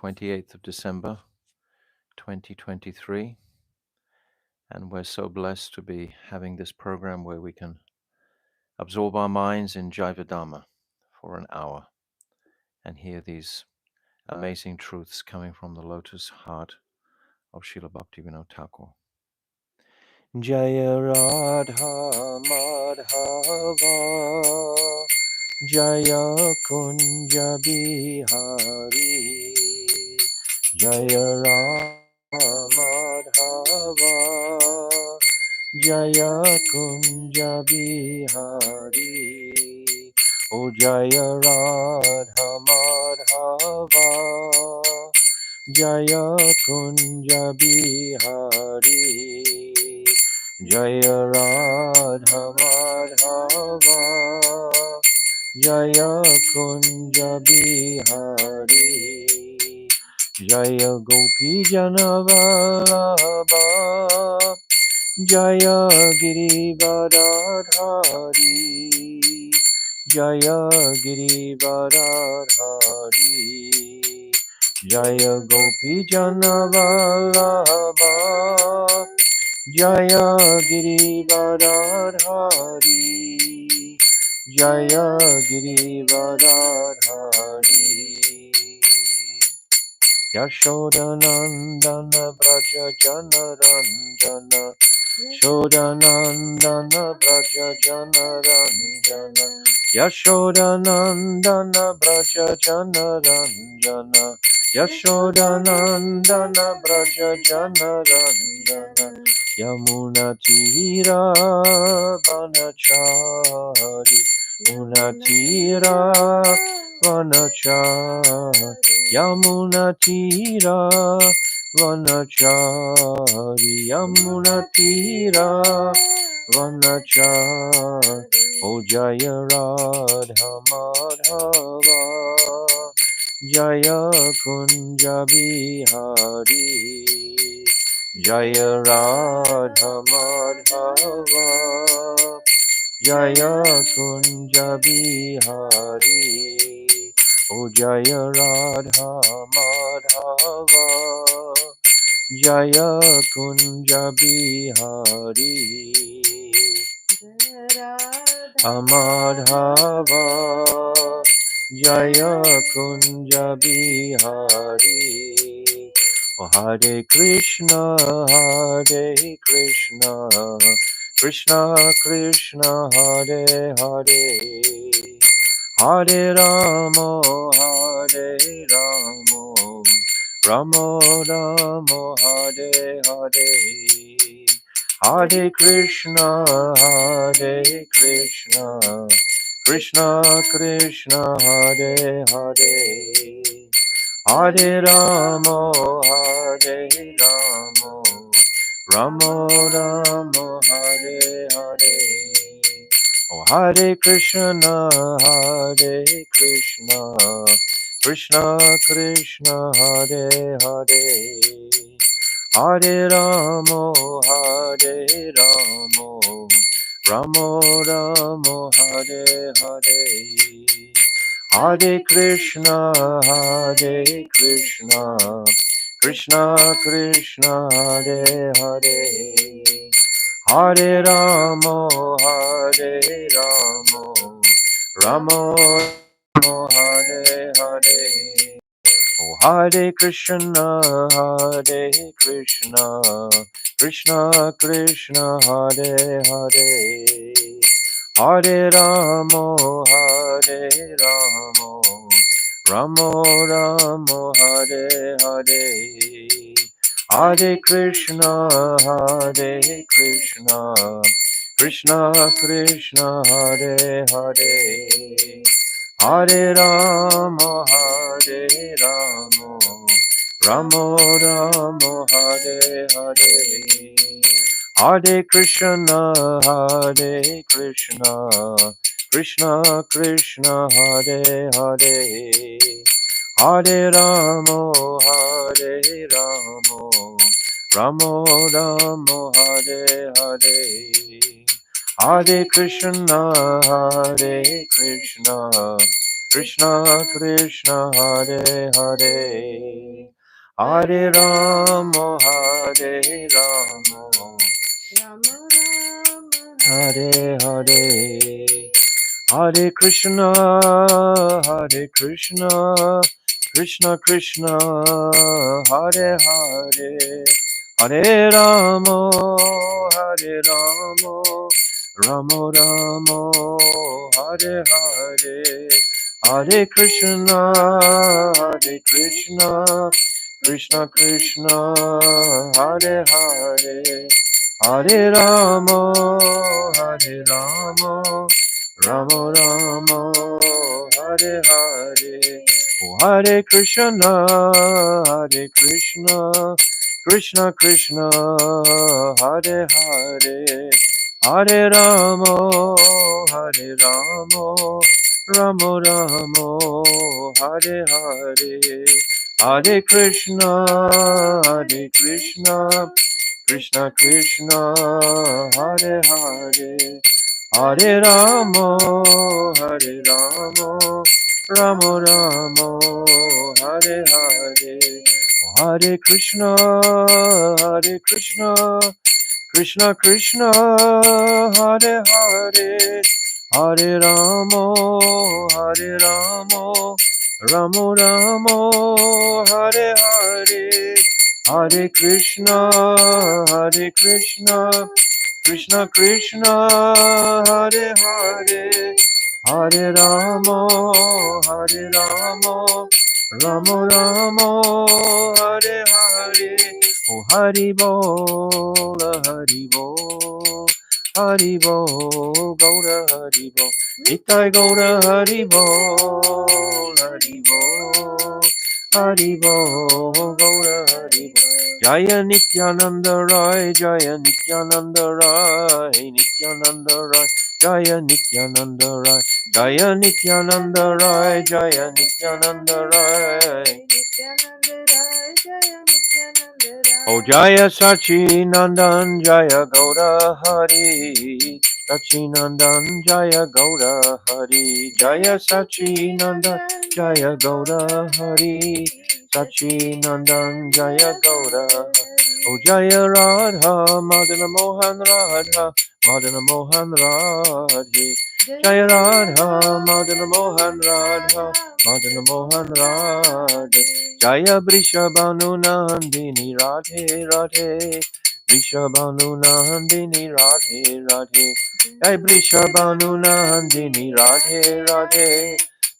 28th of December, 2023. And we're so blessed to be having this program where we can absorb our minds in Jaiva Dharma for an hour and hear these amazing truths coming from the lotus heart of Srila Bhaktivinoda Thakur. Jaya Radha Madhava Jaya Kunja Bihari Jaya Radha Madhava Jaya Kunja Bihari O Jaya Radha Madhava Jaya Kunja Bihari Jaya Radha Madhava Jaya Kunja Bihari Jaya Gopi Janavallabha Jaya Girivardhari Jaya Girivardhari Jaya Gopi Janavallabha Jaya Girivardhari Jaya Girivardhari Yashodanandana Braja Janaranjana Shodanandana Braja Janaranjana Yashodanandana Braja Janaranjana Yashodanandana Braja Janaranjana Yamuna Tira Vanachari Munatira Vanachari Yamuna Tira Vanachari Yamuna Tira Vanachari O Jaya Radha Madhava Jaya Kunja Bihari Jaya Radha Madhava Jaya Kunja Bihari O Jaya Radha Madhava Jaya Kunja Bihari Amadhava Jaya Kunja Bihari O Hare Krishna Krishna Krishna Hare Hare Hare Ramo Ramo Ramo Hare Hare Hare Krishna Krishna Krishna Hare Hare Hare Ramo Ramo Ramo Hare Hare Oh Hare Krishna Krishna Krishna Hare Hare Hare Ramo Ramo Ramo Hare Hare Hare Krishna Krishna Krishna Hare Hare Hare Ramo Ramo Ramo Hare Hare Oh Hare Krishna Krishna Krishna Hare Hare Hare Ramo Ramo Ramo Hare Hare Hare Krishna Krishna Krishna Hare Hare Hare Ramo Ramo Ramo Hare Hare Hare Krishna Krishna Krishna Hare Hare Hare Ramo Ramo Ramo Hare Hare Hare Krishna Krishna Krishna Hare Hare Hare Rama Hare Rama Rama Rama Hare Hare Hare Krishna Hare Krishna Krishna Krishna Hare Hare Hare Rama Hare Rama Rama Rama Hare Hare Hare Krishna Hare Krishna Krishna Krishna Hare Hare Hare Rama Hare Rama Rama Rama Hare Hare Hare Krishna Hare Krishna Krishna Krishna Hare Hare Hare Rama Hare Rama Rama Rama Hare Hare Hare Krishna Hare Krishna Krishna Krishna Hare Hare Hare Rama Hare Rama Rama Rama Hare Hare Hare Krishna Hare Krishna Krishna Krishna Hare Hare Hare Rama Hare Rama Rama Rama Hare Hare Hare Krishna Hare Krishna Krishna Krishna Hare Hare Hare Rama Hare Rama Rama Rama Hare Hare Oh Hari Bol Hari Bol Hari Bol Gaura Hari Bol Nitai Gaura Hari Bol Hari Bol Hari Bol Gaura Hari Bol Jaya Nityananda Rai Jaya Nityananda Rai Nityananda Rai Jaya Nityananda Rai Jaya Nityananda Rai Jaya Nityananda Rai Nityananda Rai Jaya Nityananda O Rai Jaya Sachi Nandan Jaya Gaura Hari Sachi Nandan Jaya Gaura Hari Jaya Sachi Nandan Jaya Gaura Hari Sachi Nandan Jaya Gaura O Jaya Radha Madana Mohan Radha Madana Mohan Radhe Jaya Radha Madana Mohan Radha Madana Mohan Radhe Jaya Vrishabhanu Nandini Radhe Radhe Vrishabhanu Nandini Radhe Radhe Jai Vrishabhanu Nandini Radhe Radhe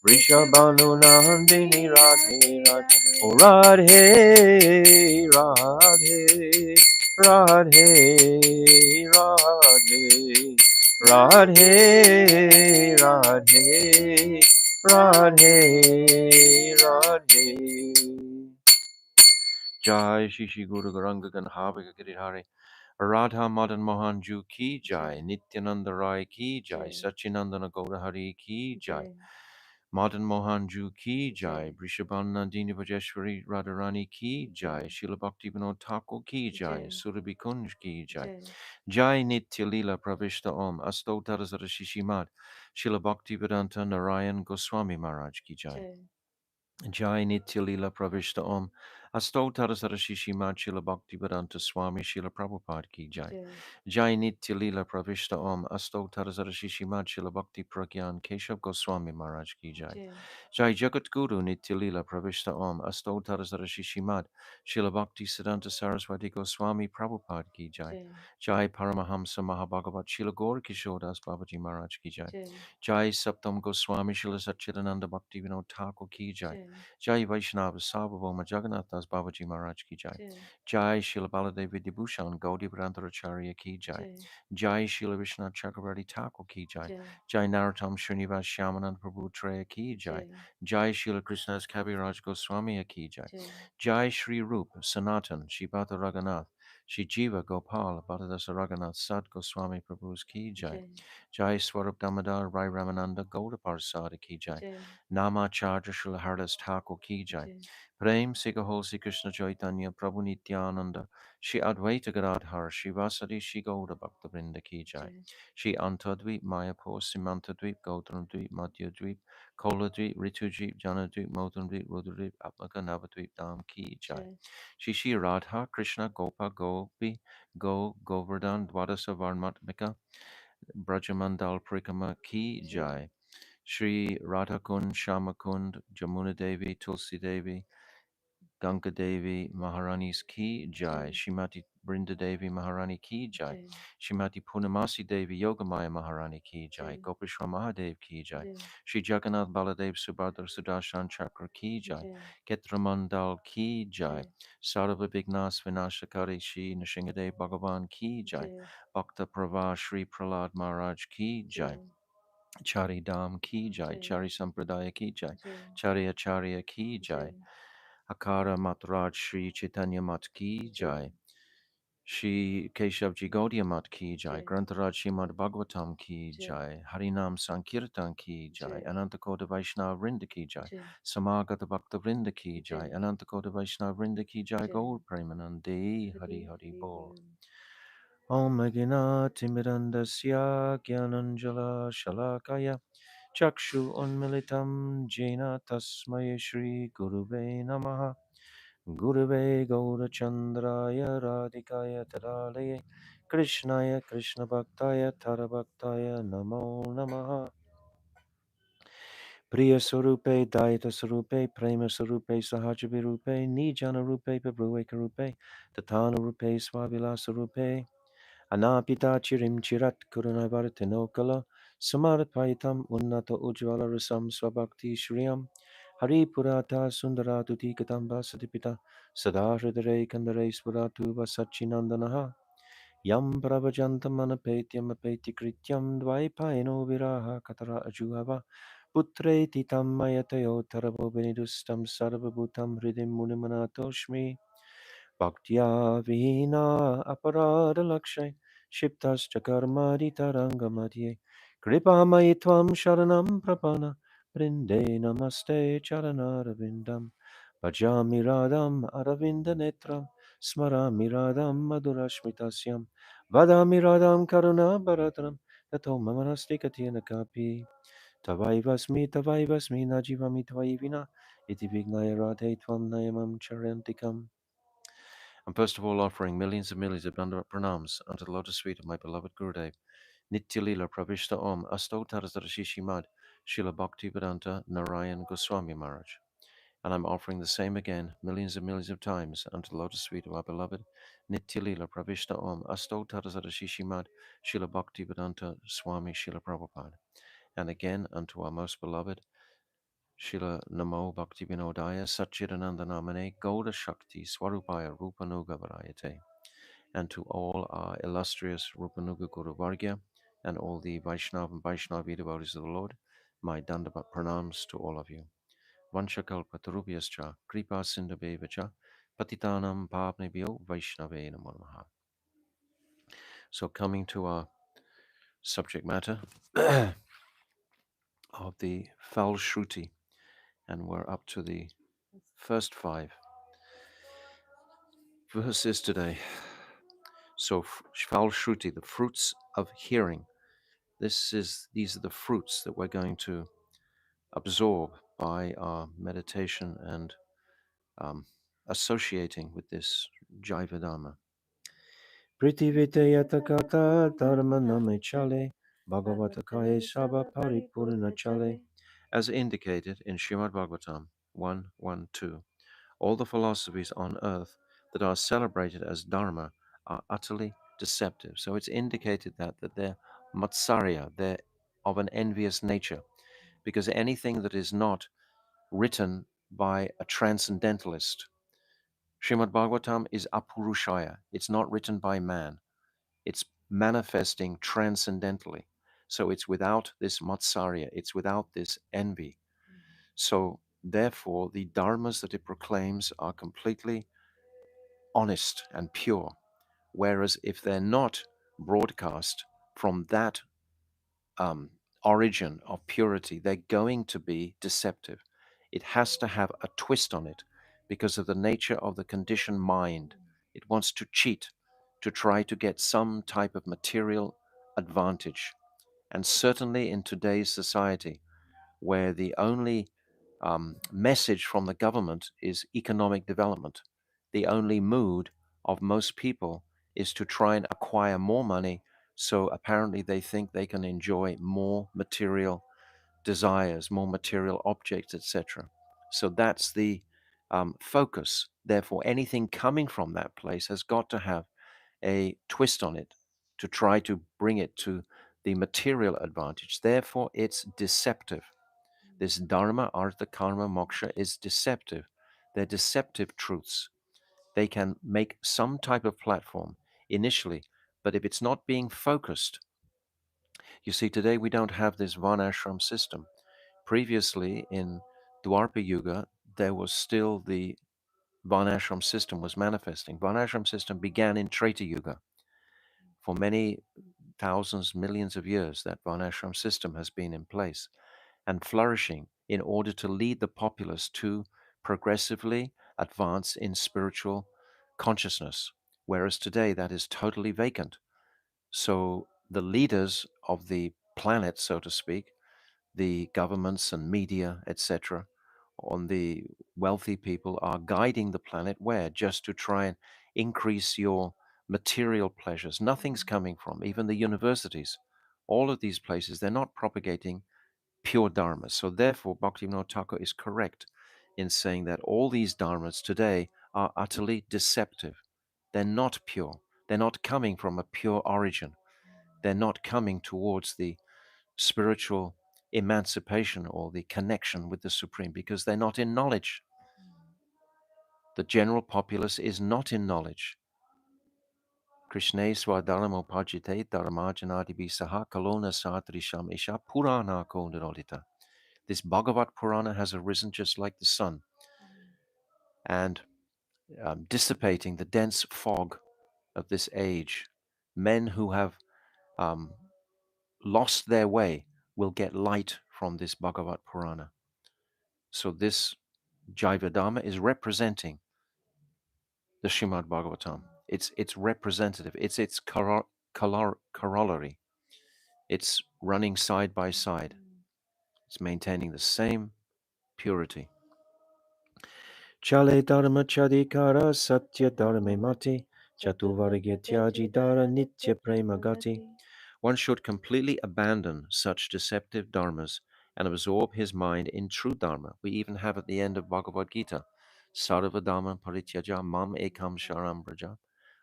Vrishabhanu Nandini Radhe Radhe O Radhe Radhe Radhe Radhe Radhe Radhe Radhe Radhe Jai Shishi Guru Garanga Ganhabhika Giridhari Radha Madan Mohan Ju Ki Jai Nityananda Rai Ki Jai Jai Sachinandana Gaurahari Ki Jai Jai Madan Mohan Ju Ki Jai Jai Brishabhan Nandini Vajeshwari Radharani Ki Jai Jai Srila Bhakti Vinod Thakur Ki Jai Jai Surabhi Kunj Ki Jai Jai Jai Nitya Lila Pravishta Om Astotar Shishimad Srila Bhakti Vedanta Narayan Goswami Maharaj Ki Jai Jai Jai Nitya Lila Pravishta Om Astotar Shishimad Srila Bhakti Vedanta Swami Srila Prabhupada Ki Jai Jai Jai Nitya Lila Pravishta Om Astotar Shishimad Srila Bhakti Pragyan Keshav Goswami Maharaj Ki Jai Jai Jai Jagat Guru Nitya Lila Pravishta Om Astotar Shishimad Srila Bhakti Siddhanta Saraswati Goswami Prabhupada Ki Jai Jai Jai Paramahamsa Mahabhagavat Srila Gaur Kishore Das Babaji Maharaj Ki Jai Jai Jai Saptam Goswami Srila Satchidananda Bhakti Vinod Thakur Ki Jai Jai Jai Vaishnava Sarvabhauma Jagannath Das Babaji Maharaj Ki Jai Jai Jai Srila Baladev Vidyabhushan Gaudi Brantaracharya Ki Jai Jai Jai Srila Vishnu Chakravarti Thakur Ki Jai Jai Jai Narottam Srinivas Shyamanand Prabhu Treya Ki Jai Jai Jai Srila Krishna's Kaviraj Goswami Ki Jai Jai Jai Shri Rup Sanatan Shri Bhata Raghunath Shri Jiva Gopal Bhattadasa Raghunath Sat Goswami Prabhu's Ki Jai Jai Jai Swarup Damodar Rai Ramananda Gauda Parsada Ki Jai Jai Namacharya Srila Hardas Thakur Ki Jai Jai Prem Sigahol Sri Krishna Chaitanya Prabhu Nityananda Shri Advaita Gadadhar Shivasari Shri Gaura Bhakta Vrinda Ki Jai Jai, Shri Antadvip Mayapur Simantadvip Gautranadvip Madhyadvip Koladvip Ritudvip Janadvip Modandvip Rudradvip Apnaka Navadvip Dham Ki Jai Jai, Shri Shri Radha Krishna Gopa Gopi Govardhan Dwadasa Varmatmika Brajamandal Prikama Ki Jai, Jai Shri Radhakund Shamakund Jamuna Devi Tulsi Devi Ganga Devi Maharani's Ki Jai, Jai, Shrimati Brinda Devi Maharani Ki Jai, Jai, Shrimati Purnamasi Devi Yogamaya Maharani Ki Jai, Jai, Gopishwa Mahadev Ki Jai, Jai, Shri Jagannath Baladev Subhadra Sudarshan Chakra Ki Jai, Jai, Ketramandal Ki Jai, Jai, Sarva Vignas Vinashakari Shri Nishingadev Bhagavan Ki Jai, Jai, Bhakta Prava Shri Pralad Maharaj Ki Jai, Jai, Chari Dham Ki Jai, Jai, Chari Sampradaya Ki Jai, Jai, Chari Acharya Ki Jai, Jai, Akara Matraj Shri Chaitanya Mat Ki Jai, Jai, Shri Keshavji Gaudiya Mat Ki Jai, Jai, Grantaraj Shrimad Bhagavatam Ki Jai, Jai, Harinam Sankirtan Ki Jai, Jai, Anantakoda Vaishnava Vrinda Ki Jai, Jai, Samagata Bhakta Vrinda Ki Jai, Jai, Anantakoda Vaishnava Vrinda Ki Jai, Jai, Gaur Premanande Hari Hari Hari Hari Bol. Bol. Om Agina Timirandasya Gyananjala Shalakaya Chakshu Unmilitam Jena Tasmaya Shri Guruve Namaha Gurave Gaurachandraya Radhikaya Tadalaya Krishnaya Krishna Bhaktaya Tarabhaktaya Namo Namaha Priya Sarupe Dayata Sarupe Prema Sarupe Sahajavi Rupe Nijana Rupe Pabrueka Rupe Tatana Rupe Swavilasa Rupe Anapita Chirim Chirat Kurunavaratinokala Samarapaitam Unnata Ujvala Rasam Swabhakti Shriyam Hari Purata Sundara Dutikatam Vasatipita Sada Hridare Kandare Swaratu Vasachinandanaha Yam Pravajantam Anapetyam Apeti Krityam Dvaipaino Viraha Katara Ajuhava Putreti Tam Mayatayo Tarabo Benidustam Sarvabhutam Hridim Munimanatoshmi Bhaktya Vina Aparada Lakshay Shiptascha Karmadi Tarangamadye Kripa Maitvam Sharanam Prapana Brinde Namaste Charanaravindam Bhajami Radham Aravinda Netram Smarami Radham Madhurashmitasyam Vadami Radham Karuna Bharatram Tato Mamanasti Katyana Kapi Tavaivasmi Najivami Tvaivina Iti Vignaya Radhe Tvam Nayamam Charantikam. I'm first of all offering millions of Dandavat pranams unto the lotus feet of my beloved Gurudev, Nitya Lila Pravishta Om Astotarashishi Mad Srila Bhakti Vedanta Narayan Goswami Maharaj. And I'm offering the same again millions of times unto the lotus feet of our beloved Nitya Lila Pravishta Om Astotarashishi Mad Srila Bhakti Vedanta Swami Srila Prabhupada. And again unto our most beloved Srila Namo Bhakti Vinodaya Satchidananda Namane Gauda Shakti Swarupaya Rupanuga Varayate, and to all our illustrious Rupanuga Guru Vargya and all the Vaishnav and Vaishnavi devotees of the Lord, my Dandavat pranams to all of you. Vanchakalpa Tarubhyascha Kripa Sindhabevacha Patitanam Pavnebhyo Vaishnave Namo Namaha. So coming to our subject matter of the Falshruti, and we're up to the first 5 verses today. So, Falshruti, the fruits of hearing. These are the fruits that we're going to absorb by our meditation and um, associating with this Jaiva Dharma. Pritivite yatakata dharma namechale bhagavata kaya saba paripurna chale, as indicated in Srimad Bhagavatam 1:1-2. All the philosophies on earth that are celebrated as Dharma are utterly deceptive. So it's indicated that they're matsarya, they're of an envious nature, because anything that is not written by a transcendentalist, Srimad Bhagavatam is apurushaya, it's not written by man, it's manifesting transcendentally. So it's without this matsarya, it's without this envy. So therefore, the dharmas that it proclaims are completely honest and pure. Whereas if they're not broadcast from that origin of purity, they're going to be deceptive. It has to have a twist on it because of the nature of the conditioned mind. It wants to cheat, to try to get some type of material advantage. And certainly in today's society, where the only message from the government is economic development, the only mood of most people is to try and acquire more money. So apparently they think they can enjoy more material desires, more material objects, etc. So that's the focus. Therefore, anything coming from that place has got to have a twist on it to try to bring it to the material advantage. Therefore, it's deceptive. This dharma, artha, karma, moksha is deceptive. They're deceptive truths. They can make some type of platform initially, but if it's not being focused, you see, today we don't have this varnashram system. Previously, in Dwapara Yuga, there was still the varnashram system was manifesting. Varnashram system began in Treta Yuga. For many thousands, millions of years, that varnashram system has been in place and flourishing in order to lead the populace to progressively advance in spiritual consciousness. Whereas today that is totally vacant. So the leaders of the planet, so to speak, the governments and media, etc., on the wealthy people are guiding the planet where? Just to try and increase your material pleasures. Nothing's coming from, even the universities. All of these places, they're not propagating pure dharmas. So therefore, Bhaktivinoda Thakur is correct in saying that all these dharmas today are utterly deceptive. They're not pure. They're not coming from a pure origin. They're not coming towards the spiritual emancipation or the connection with the Supreme because they're not in knowledge. The general populace is not in knowledge. Krishne swadharamo pajite dharmajanadibi saha kalona sadrisham isha purana kondarolita. This Bhagavat Purana has arisen just like the sun and dissipating the dense fog of this age. Men who have um, lost their way will get light from this Bhagavat Purana. So this Jaiva Dharma is representing the Srimad Bhagavatam. It's representative. It's its corollary. It's running side by side. It's maintaining the same purity. Chale dharma chadikara satya dharma mati chatuvargya dara nitya prema gati. One should completely abandon such deceptive dharmas and absorb his mind in true dharma. We even have at the end of Bhagavad Gita, sarva dharma parityaja mam ekam sharam braja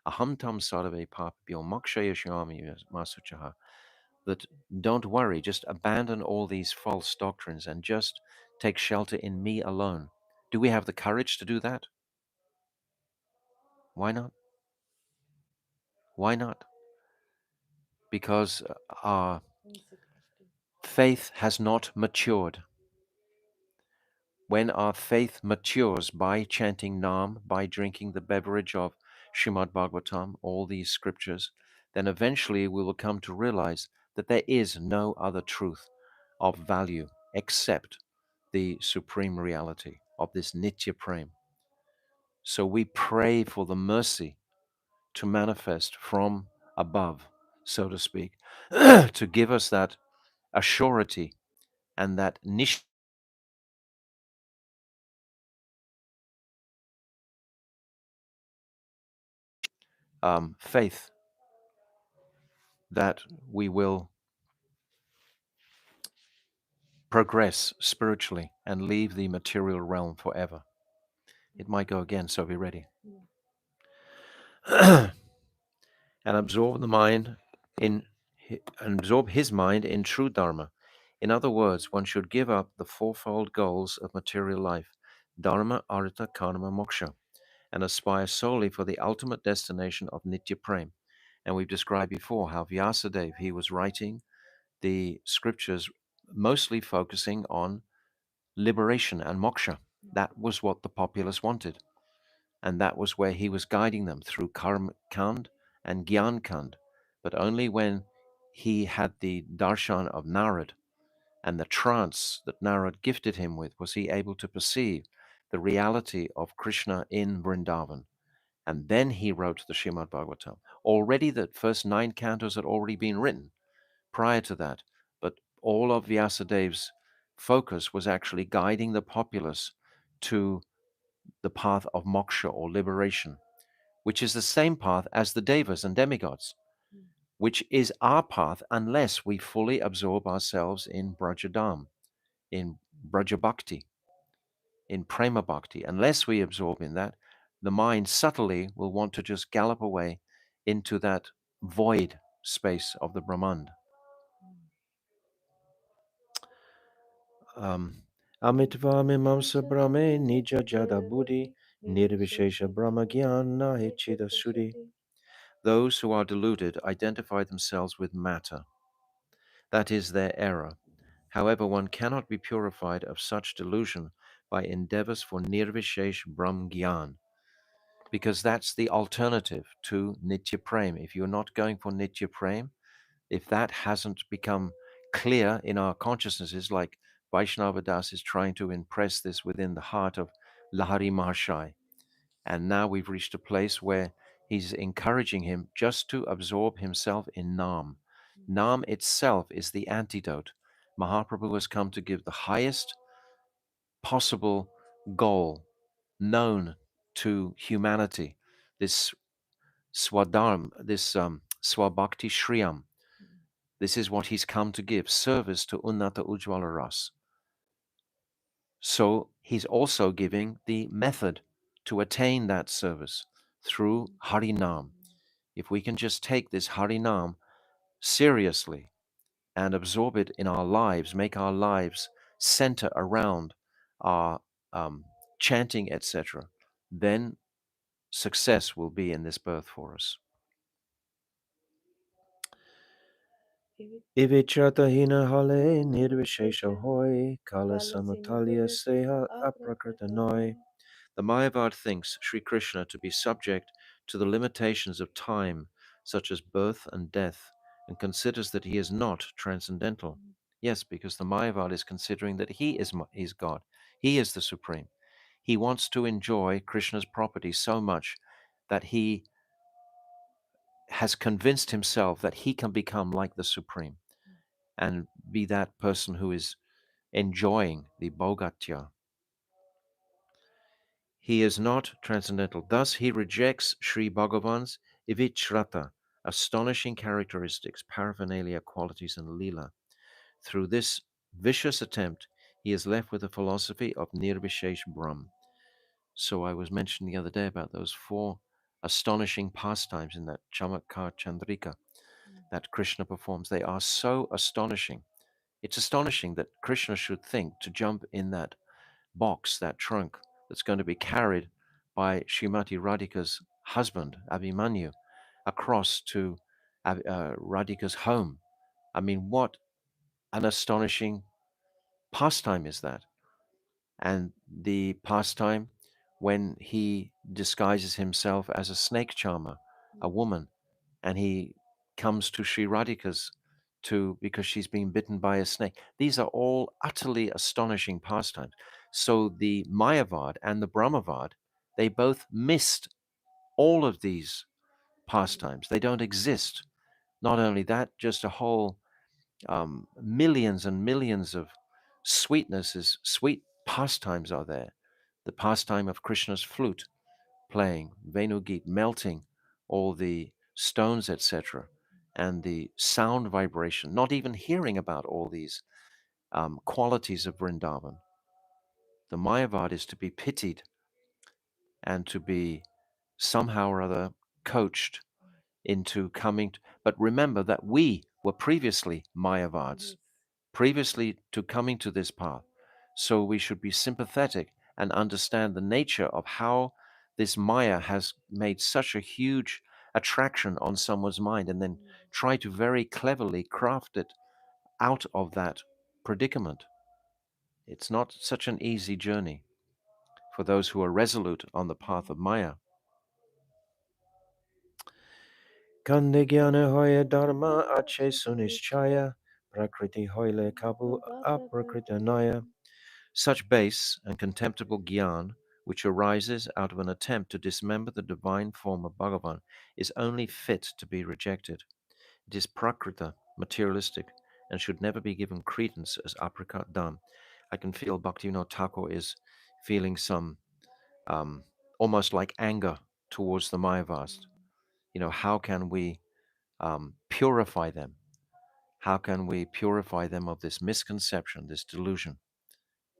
aham tam sarve papyo mokshaya shyami masuchaha. That don't worry, just abandon all these false doctrines and just take shelter in me alone. Do we have the courage to do that? Why not? Why not? Because our faith has not matured. When our faith matures by chanting Nam, by drinking the beverage of Srimad Bhagavatam, all these scriptures, then eventually we will come to realize that there is no other truth of value except the supreme reality of this Nitya Prem. So we pray for the mercy to manifest from above, so to speak, to give us that assurity and that faith that we will progress spiritually and leave the material realm forever. It might go again, so be ready. And absorb the mind in and absorb his mind in true dharma. In other words, one should give up the fourfold goals of material life: dharma, artha, karma, moksha, and aspire solely for the ultimate destination of nitya prem. And we've described before how Vyasadeva, he was writing the scriptures mostly focusing on liberation and moksha. That was what the populace wanted. And that was where he was guiding them through Karma Kand and Gyan Kand. But only when he had the darshan of Narad and the trance that Narad gifted him with was he able to perceive the reality of Krishna in Vrindavan. And then he wrote the Srimad Bhagavatam. Already the first 9 cantos had already been written prior to that, but all of Vyasadev's focus was actually guiding the populace to the path of moksha or liberation, which is the same path as the devas and demigods, which is our path unless we fully absorb ourselves in Brajadam, in Braja Bhakti, in Prema Bhakti. Unless we absorb in that, the mind subtly will want to just gallop away into that void space of the Brahman. Amitva mimamsa brahme nija jada buddhi nirvishesha brahma gyana hechida shuddhi. Those who are deluded identify themselves with matter. That is their error. However, one cannot be purified of such delusion by endeavors for nirvishesh brahm gyan, because that's the alternative to nitya prem. If you're not going for nitya prem, if that hasn't become clear in our consciousnesses, like Vaishnava Das is trying to impress this within the heart of Lahari Mahashai, and now we've reached a place where he's encouraging him just to absorb himself in Nam. Nam itself is the antidote. Mahaprabhu has come to give the highest possible goal known to humanity, this swadharm, this swabhakti shriyam. This is what he's come to give, service to Unnata Ujjvala Ras. So he's also giving the method to attain that service through Harinam. If we can just take this Harinam seriously and absorb it in our lives, make our lives center around our chanting, etc., then success will be in this birth for us. Ivichata hina hale nirvishesha hoy kala samatalya seha aprakrita noy. The Mayavad thinks Sri Krishna to be subject to the limitations of time, such as birth and death, and considers that he is not transcendental. Yes, because the Mayavad is considering that he is God. He is the Supreme. He wants to enjoy Krishna's property so much that he has convinced himself that he can become like the Supreme and be that person who is enjoying the Bhogatya. He is not transcendental. Thus, he rejects Sri Bhagavan's Ivichrata, astonishing characteristics, paraphernalia, qualities, and lila. Through this vicious attempt, he is left with the philosophy of Nirvishesh Brahm. So I was mentioning the other day about those 4 astonishing pastimes in that Chamatkar Chandrika that Krishna performs. They are so astonishing. It's astonishing that Krishna should think to jump in that box, that trunk that's going to be carried by Srimati Radhika's husband, Abhimanyu, across to Radhika's home. I mean, what an astonishing pastime is that? And the pastime when he disguises himself as a snake charmer, a woman, and he comes to Sri Radhika's because she's been bitten by a snake. These are all utterly astonishing pastimes. So the Mayavad and the Brahmavad, they both missed all of these pastimes. They don't exist. Not only that, just a whole millions and millions of sweet pastimes are there. The pastime of Krishna's flute playing, Venugit melting all the stones, etc., and the sound vibration, not even hearing about all these qualities of Vrindavan. The Mayavad is to be pitied and to be somehow or other coached into coming. But remember that we were previously Mayavads, previously to coming to this path. So we should be sympathetic and understand the nature of how this Maya has made such a huge attraction on someone's mind and then try to very cleverly craft it out of that predicament. It's not such an easy journey for those who are resolute on the path of Maya. Kande gyana hoya dharma ache sunishchaya prakriti hoile kabu aprakrita naya. Such base and contemptible gyan, which arises out of an attempt to dismember the divine form of Bhagavan, is only fit to be rejected. It is prakrita, materialistic, and should never be given credence as apricot dham. I can feel Bhaktivinoda Thakur is feeling some um, almost like anger towards the Mayavas. How can we purify them? How can we purify them of this misconception, this delusion?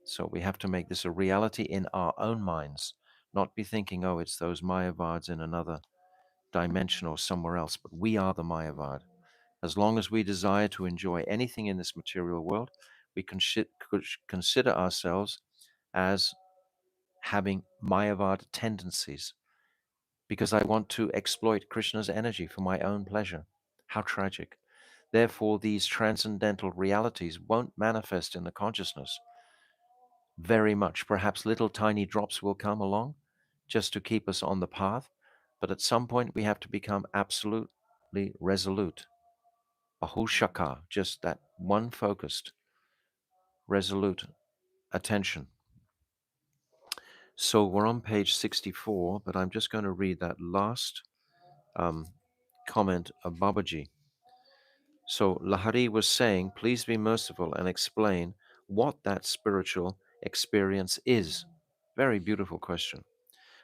So we have to make this a reality in our own minds, not be thinking, oh, it's those Mayavads in another dimension or somewhere else, but we are the Mayavad. As long as we desire to enjoy anything in this material world, we can consider ourselves as having Mayavad tendencies because I want to exploit Krishna's energy for my own pleasure. How tragic. Therefore, these transcendental realities won't manifest in the consciousness very much. Perhaps little tiny drops will come along just to keep us on the path, but at some point we have to become absolutely resolute. Bahushaka, just that one focused, resolute attention. So we're on page 64, but I'm just going to read that last um, comment of Babaji. So Lahari was saying, please be merciful and explain what that spiritual experience is. Very beautiful question.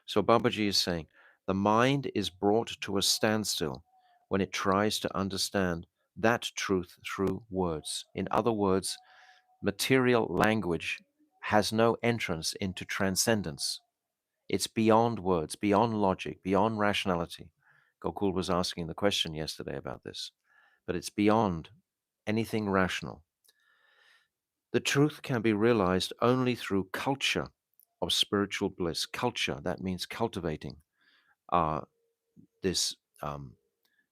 So Babaji is saying, the mind is brought to a standstill when it tries to understand that truth through words. In other words, material language has no entrance into transcendence. It's beyond words, beyond logic, beyond rationality. Gokul was asking the question yesterday about this, but it's beyond anything rational. The truth can be realized only through culture of spiritual bliss. Culture, that means cultivating this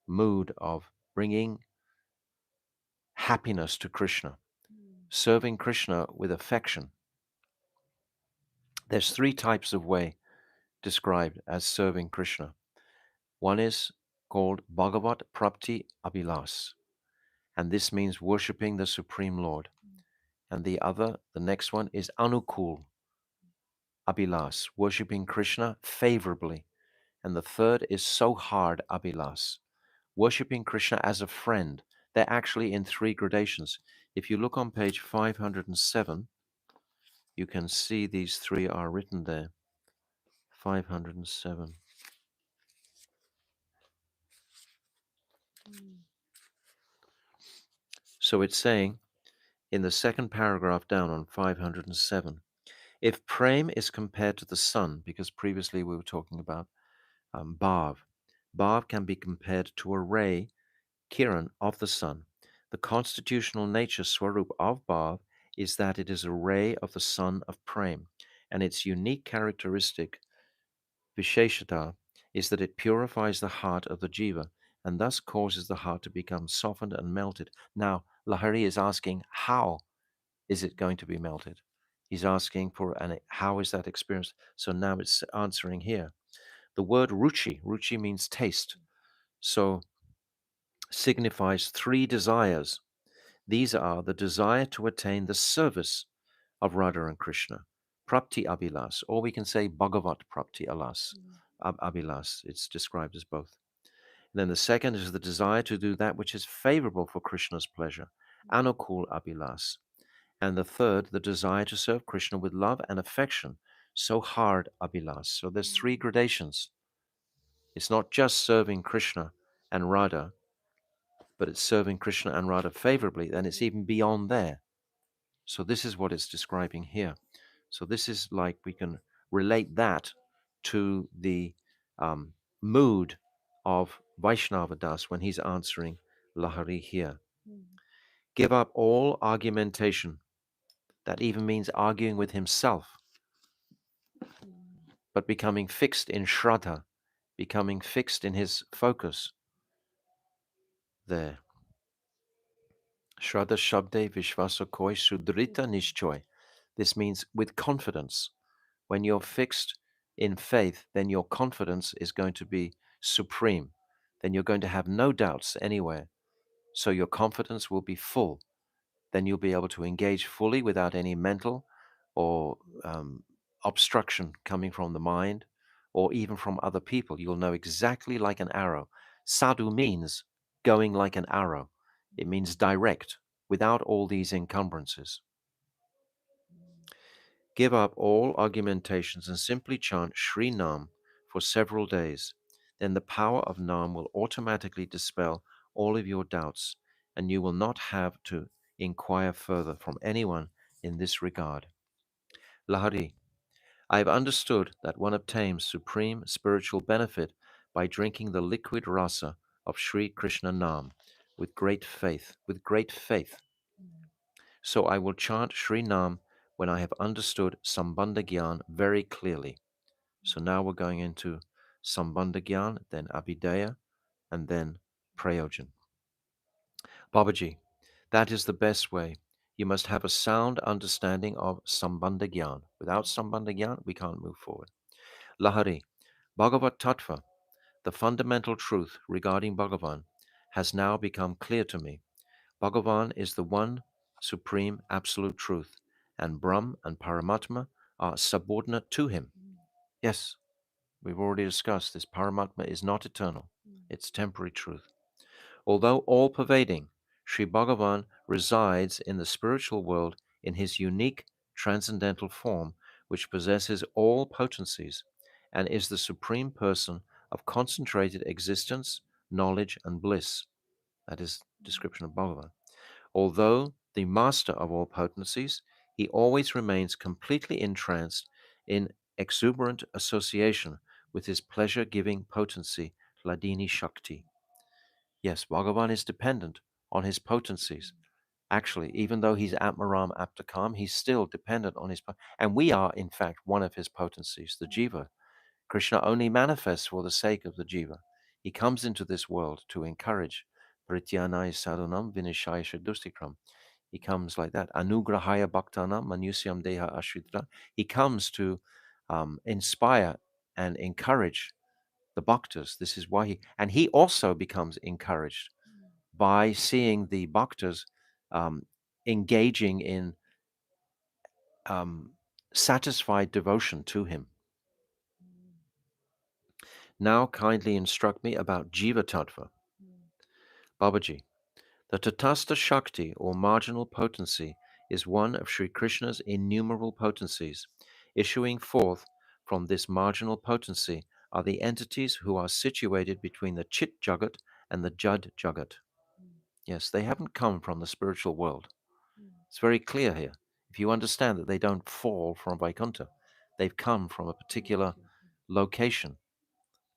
mood of bringing happiness to Krishna, serving Krishna with affection. There's three types of way described as serving Krishna. One is called Bhagavat Prapti Abhilas, and this means worshipping the Supreme Lord. And the next one is Anukul Abhilas, worshipping Krishna favorably. And the third is Sohard Abhilas, worshipping Krishna as a friend. They're actually in three gradations. If you look on page 507, you can see these three are written there. 507. So it's saying in the second paragraph down on 507, if Prem is compared to the sun, because previously we were talking about Bhav, Bhav can be compared to a ray, Kiran, of the sun. The constitutional nature Swarup of Bhav is that it is a ray of the sun of Prem, and its unique characteristic, Visheshata, is that it purifies the heart of the jiva and thus causes the heart to become softened and melted. Now, Lahari is asking, how is it going to be melted? He's asking for, and how is that experienced? So now it's answering here. The word ruchi means taste, so signifies three desires. These are the desire to attain the service of Radha and Krishna, Prapti Abhilas, or we can say Bhagavat Prapti Alas, Abhilas. It's described as both. And then the second is the desire to do that which is favorable for Krishna's pleasure, Anukul Abhilas. And the third, the desire to serve Krishna with love and affection, Sohard Abhilas. So there's three gradations. It's not just serving Krishna and Radha, but it's serving Krishna and Radha favorably, and it's even beyond there. So this is what it's describing here. So this is like we can relate that to the mood of Vaishnava Das when he's answering Lahari here. Give up all argumentation. That even means arguing with himself, but becoming fixed in Shraddha, becoming fixed in his focus there. Shraddha Shabde Vishvasa Koi Sudrita Nishchoy. This means with confidence. When you're fixed in faith, then your confidence is going to be supreme. Then you're going to have no doubts anywhere. So your confidence will be full. Then you'll be able to engage fully without any mental or obstruction coming from the mind or even from other people, you'll know exactly like an arrow. Sadhu means going like an arrow, it means direct, without all these encumbrances. Give up all argumentations and simply chant Sri Nam for several days. Then the power of Nam will automatically dispel all of your doubts, and you will not have to inquire further from anyone in this regard. Lahari, I have understood that one obtains supreme spiritual benefit by drinking the liquid rasa of Sri Krishna Nam with great faith, So I will chant Sri Nam when I have understood Sambandha Gyan very clearly. So now we're going into Sambandha Gyan, then Abhidaya, and then Prayojan. Babaji, that is the best way. You must have a sound understanding of Sambandha Gyan. Without Sambandha Gyan, we can't move forward. Lahari, Bhagavat Tattva, the fundamental truth regarding Bhagavan, has now become clear to me. Bhagavan is the one supreme absolute truth, and Brahm and Paramatma are subordinate to him. Yes, we've already discussed this. Paramatma is not eternal, it's temporary truth. Although all pervading, Sri Bhagavan resides in the spiritual world in his unique transcendental form, which possesses all potencies and is the supreme person of concentrated existence, knowledge, and bliss. That is description of Bhagavan. Although the master of all potencies, he always remains completely entranced in exuberant association with his pleasure giving potency, Hladini Shakti. Yes, Bhagavan is dependent on his potencies. Actually, even though he's Atmaram Aptakam, he's still dependent on his. And we are, in fact, one of his potencies, the Jiva. Krishna only manifests for the sake of the Jiva. He comes into this world to encourage Prityanai Sadhanam Vinishaya Shadustikram. He comes like that. Anugrahaya Bhaktanam Manusyam Deha Ashridra. He comes to inspire and encourage the bhaktas. This is why and he also becomes encouraged by seeing the bhaktas um, engaging in satisfied devotion to him. Now kindly instruct me about Jiva Tattva. Babaji, the Tatastha Shakti or marginal potency is one of Sri Krishna's innumerable potencies. Issuing forth from this marginal potency are the entities who are situated between the Chit Jagat and the Jad Jagat. Yes, they haven't come from the spiritual world. It's very clear here. If you understand that they don't fall from Vaikuntha, they've come from a particular location.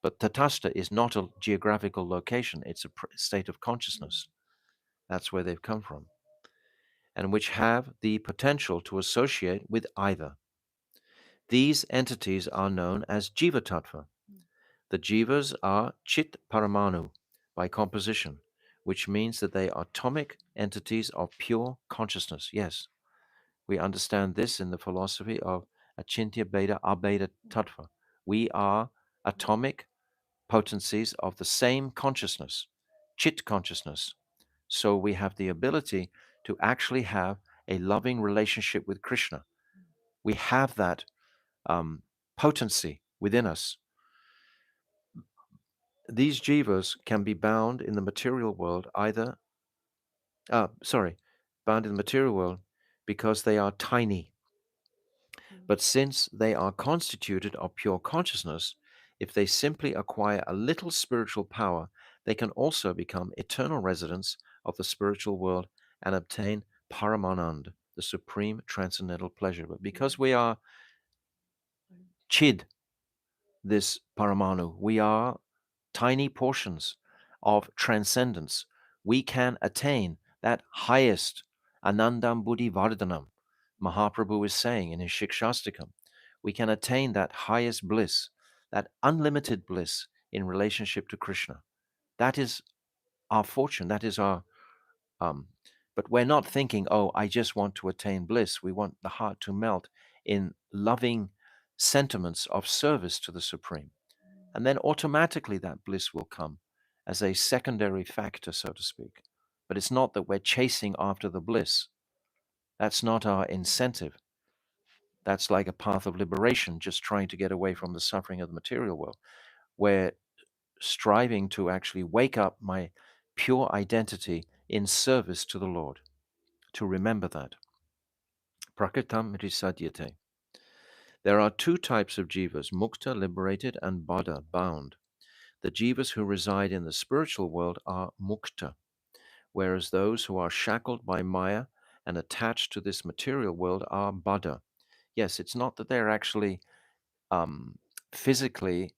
But Tatastha is not a geographical location, it's a state of consciousness. That's where they've come from, and which have the potential to associate with either. These entities are known as Jiva Tattva. The Jivas are Chit Paramanu by composition, which means that they are atomic entities of pure consciousness. Yes, we understand this in the philosophy of Achintya Beda Abeda Tattva. We are atomic potencies of the same consciousness, Chit consciousness. So we have the ability to actually have a loving relationship with Krishna. We have that potency within us. These jivas can be bound in the material world bound in the material world because they are tiny. But since they are constituted of pure consciousness, if they simply acquire a little spiritual power, they can also become eternal residents of the spiritual world and obtain Paramanand, the supreme transcendental pleasure. But because we are Chid, this Paramanu, we are tiny portions of transcendence, we can attain that highest Anandam Buddhi Vardhanam. Mahaprabhu is saying in his Shikshastikam, we can attain that highest bliss, that unlimited bliss in relationship to Krishna. That is our fortune. That is our, but we're not thinking, oh, I just want to attain bliss. We want the heart to melt in loving sentiments of service to the Supreme. And then automatically that bliss will come as a secondary factor, so to speak. But it's not that we're chasing after the bliss. That's not our incentive. That's like a path of liberation, just trying to get away from the suffering of the material world. We're striving to actually wake up my pure identity in service to the Lord, to remember that. Prakritam risadyate. There are two types of jivas, mukta, liberated, and baddha, bound. The jivas who reside in the spiritual world are mukta, whereas those who are shackled by Maya and attached to this material world are baddha. Yes, it's not that they're actually um, physically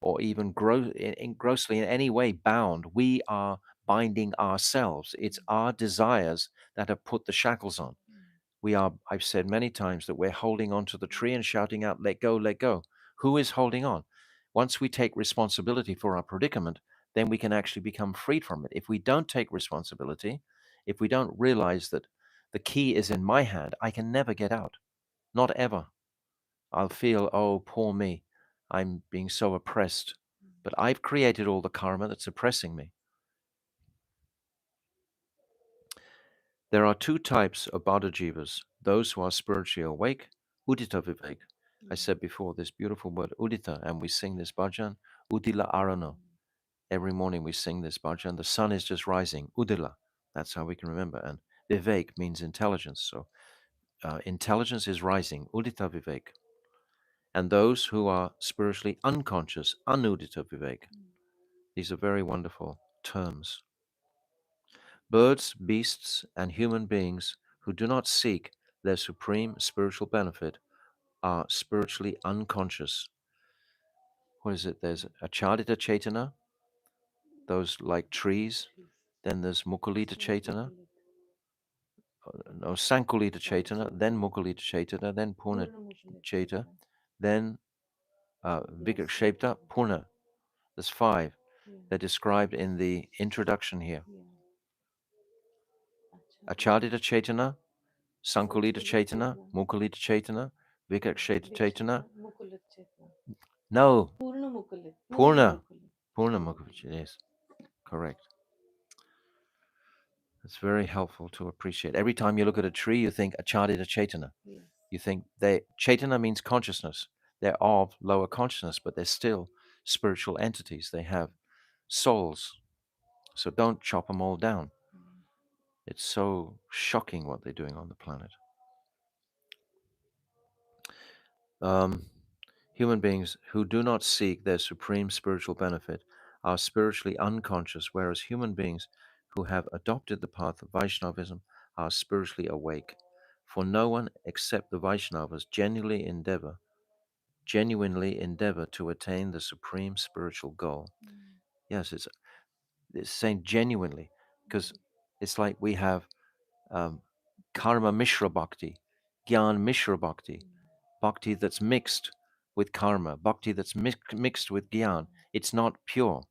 or even grossly in any way bound. We are binding ourselves. It's our desires that have put the shackles on. We are, I've said many times that we're holding on to the tree and shouting out, let go, let go. Who is holding on? Once we take responsibility for our predicament, then we can actually become freed from it. If we don't take responsibility, if we don't realize that the key is in my hand, I can never get out. Not ever. I'll feel, oh, poor me. I'm being so oppressed. But I've created all the karma that's oppressing me. There are two types of Bhaddha-jivas, those who are spiritually awake, Udita Vivek. I said before this beautiful word, Udita, and we sing this bhajan, Udila Arano. Every morning we sing this bhajan. The sun is just rising, Udila. That's how we can remember. And Vivek means intelligence. So intelligence is rising, Udita Vivek. And those who are spiritually unconscious, Anudita Vivek. These are very wonderful terms. Birds, beasts, and human beings who do not seek their supreme spiritual benefit are spiritually unconscious. What is it? There's Achadita Chaitana, those like trees. Then there's Mukulita Chaitana, no, Sankulita Chaitana, then Mukulita Chaitana, then Purna Chaita, then Vikakshepta Purna. There's five. They're described in the introduction here. Achadita Chaitana, Sankulita Chaitana, Mukulita Chaitana, Vikaksheta Chaitana. No, Purna. Purna Mukulita, yes, correct. It's very helpful to appreciate. Every time you look at a tree, you think Achadita Chaitana. You think Chaitana means consciousness. They're of lower consciousness, but they're still spiritual entities. They have souls. So don't chop them all down. It's so shocking what they're doing on the planet. Um, Human beings who do not seek their supreme spiritual benefit are spiritually unconscious, whereas human beings who have adopted the path of Vaishnavism are spiritually awake. For no one except the Vaishnavas genuinely endeavor to attain the supreme spiritual goal. Yes, it's saying genuinely, because it's like we have um, karma mishra bhakti, gyan mishra bhakti, bhakti that's mixed with karma, bhakti that's mixed with gyan. It's not pure.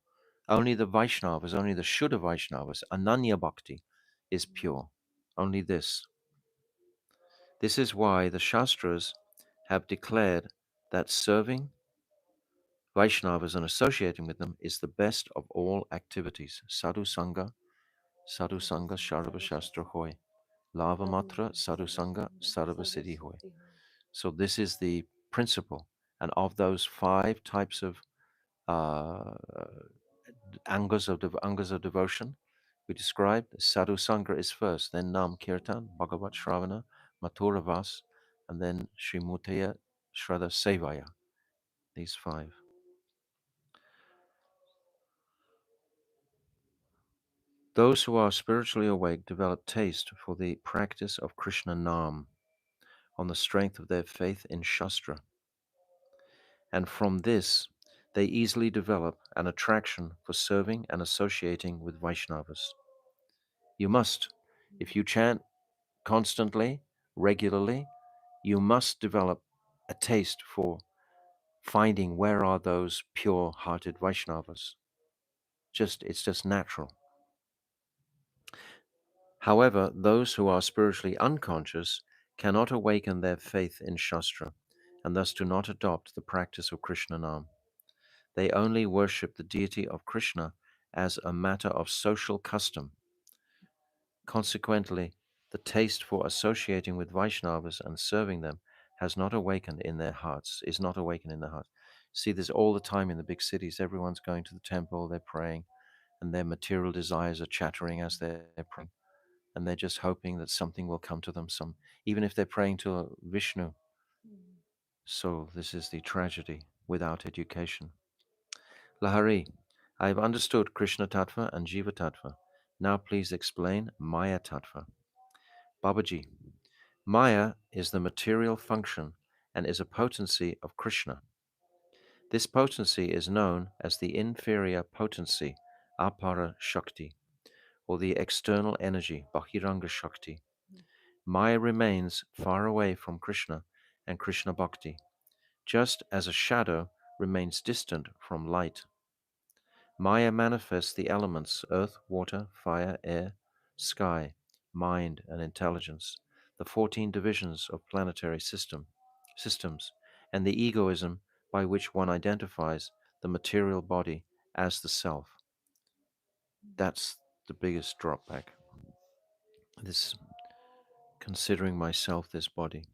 Only the Vaishnavas, only the Shuddha Vaishnavas, Ananya Bhakti is pure. Only this. This is why the Shastras have declared that serving Vaishnavas and associating with them is the best of all activities. Sadhu Sangha, Sharva Shastra Hoy. Lava Matra, Sadhu Sangha, Sarva Siddhi Hoy. So this is the principle. And of those five types of uh, angas of devotion we described, Sadhu Sangha is first, then Nam Kirtan, Bhagavat Shravana, Mathura Vas, and then Srimutaya Shraddha Sevaya. These five. Those who are spiritually awake develop taste for the practice of Krishna Nam on the strength of their faith in Shastra. And from this, they easily develop an attraction for serving and associating with Vaishnavas. You must, if you chant constantly, regularly, you must develop a taste for finding where are those pure-hearted Vaishnavas. It's just natural. However, those who are spiritually unconscious cannot awaken their faith in Shastra and thus do not adopt the practice of Krishna Nam. They only worship the deity of Krishna as a matter of social custom. Consequently, the taste for associating with Vaishnavas and serving them has not awakened in their hearts, is not awakened in their hearts. See this all the time in the big cities. Everyone's going to the temple, they're praying, and their material desires are chattering as they're praying. And they're just hoping that something will come to them, even if they're praying to Vishnu. So this is the tragedy without education. Lahari, I have understood Krishna Tattva and Jiva Tattva. Now please explain Maya Tattva. Babaji, Maya is the material function and is a potency of Krishna. This potency is known as the inferior potency, Apara Shakti, or the external energy, Bahiranga Shakti. Maya remains far away from Krishna and Krishna Bhakti, just as a shadow remains distant from light. Maya manifests the elements earth, water, fire, air, sky, mind, and intelligence, the 14 divisions of planetary systems, and the egoism by which one identifies the material body as the self. That's the biggest drawback. This considering myself this body.